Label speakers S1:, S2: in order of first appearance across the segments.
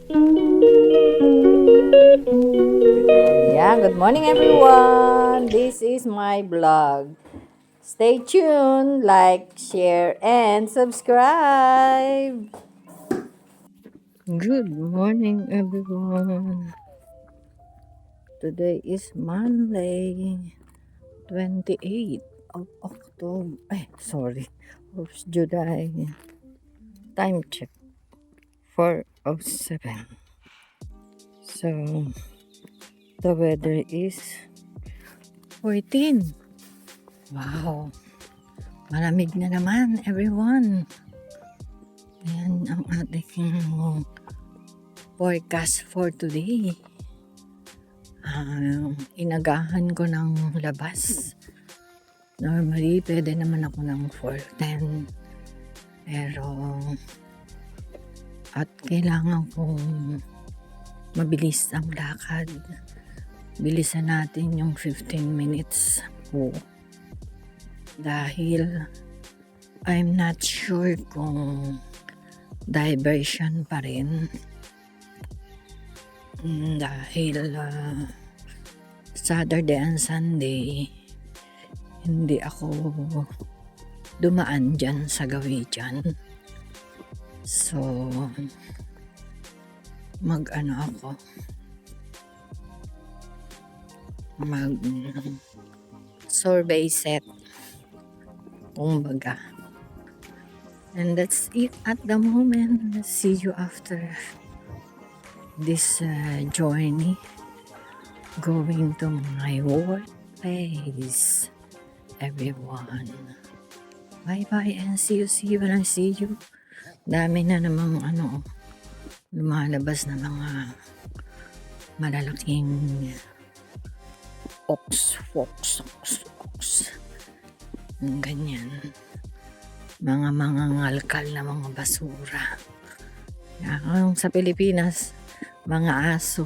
S1: Yeah, good morning everyone. This is my blog. Stay tuned, like, share, and subscribe. Good morning everyone. Today is Monday, 28th of October. Of July. Time check 4:07. So, the weather is 14. Wow. Malamig na naman, everyone. Ayan ang ating forecast for today. Inagahan ko ng labas. Normally, pwede naman ako ng 4:10. Pero, at kailangan kong mabilis ang lakad. Bilisan natin yung 15 minutes po. Dahil, I'm not sure kung diversion pa rin. Dahil Saturday and Sunday hindi ako dumaan dyan sa Gawijan. So mag survey set kumbaga. And that's it at the moment. See you after this journey going to my workplace, everyone. Bye bye and see you when I see you. Dami na namang lumalabas na mga malalaking fox, ganyan, mga ngalkal na mga basura. Sa Pilipinas, mga aso,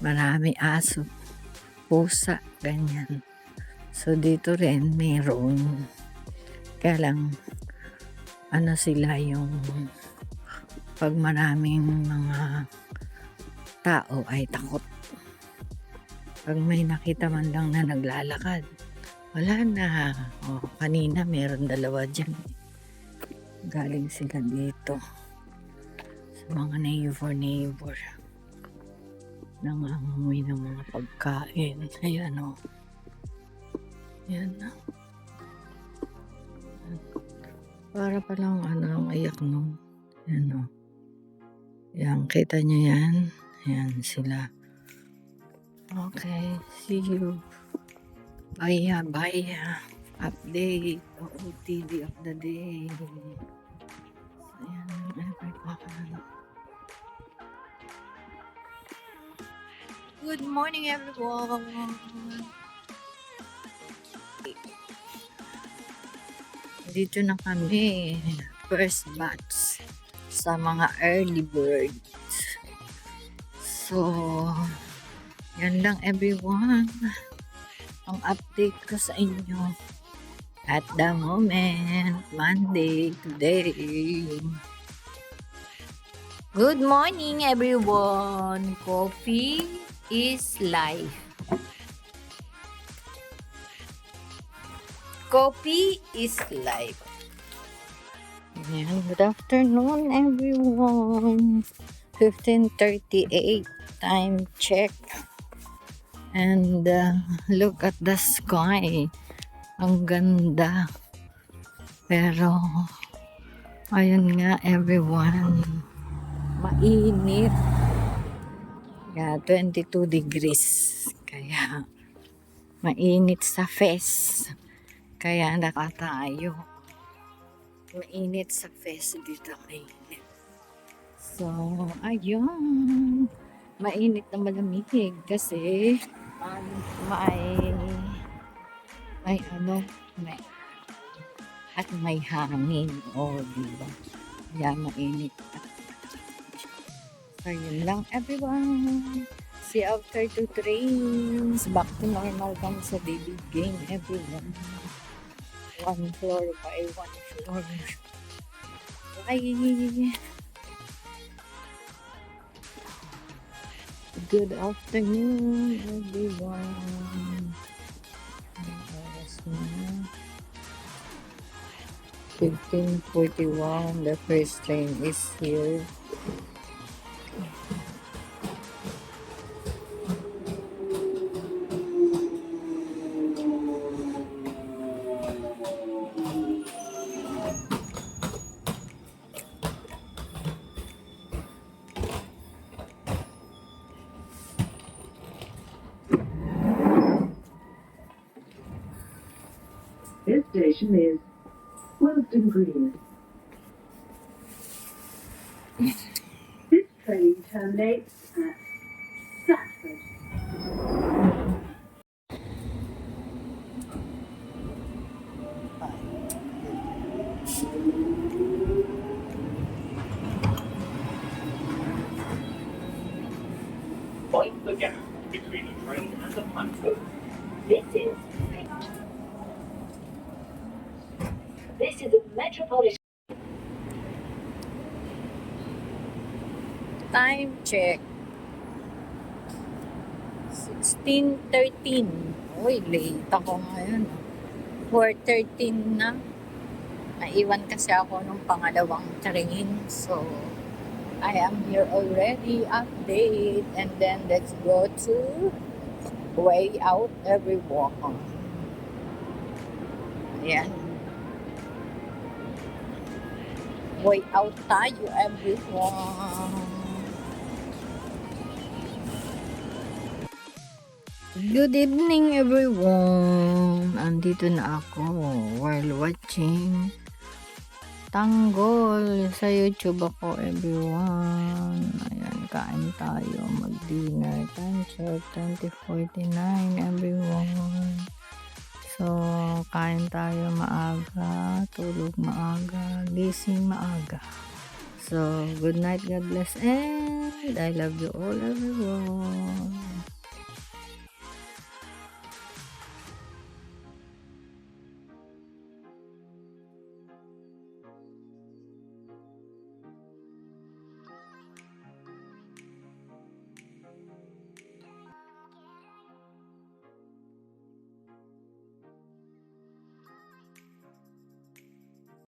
S1: marami aso, pusa, ganyan. So dito rin mayroon, kaya lang sila yung pag maraming mga tao ay takot. Pag may nakita man lang na naglalakad, wala na. Kanina meron dalawa dyan, galing sila dito sa mga neighbor nangangamoy ng mga pagkain. Ayan yan para palang ang ayak yan, kita nyo yan. Yan sila. Okay, see you. Bye. Update OOTD of the day. Ayan, everyone. Good morning, everyone. Dito na kami. First batch sa mga early birds. So, yan lang everyone. Ang update ko sa inyo at the moment, Monday today. Good morning everyone. Coffee is life. Coffee is life. Good afternoon everyone. 15:38 time check. And look at the sky. Ang ganda. Pero ayun nga everyone, mainit. 22 degrees. Kaya mainit sa fest. Kaya tayo. Mainit sa fest dito. Mainit. So, ayun. Mainit na malamig kasi may hangin. Diba? Kaya mainit. So, yun lang everyone. See you after 2 trains. Back to normal kami sa daily game everyone. 1 floor by 1 floor. Bye! Good afternoon, everyone. Ang oras na 15:41. The first train is here.
S2: This station is Wilston Green. This train terminates at Stratford.
S3: Find the gap between the train and the platform.
S4: This is a Metropolitan.
S1: Time check. 16:13. Uy, late ako ngayon. 4:13 na. Naiwan kasi ako nung pangalawang train. So, I am here already. Update. And then, let's go to Way Out Everyone. Ayan. Way out tayo, everyone. Good evening, everyone. Andito na ako while watching Tanggol sa YouTube ako, everyone. Ayan, kain tayo. Mag-dinner. Time check, 20:49, everyone. So, kain tayo maaga, tulog maaga, gising maaga. So, good night, God bless, and I love you all, everyone.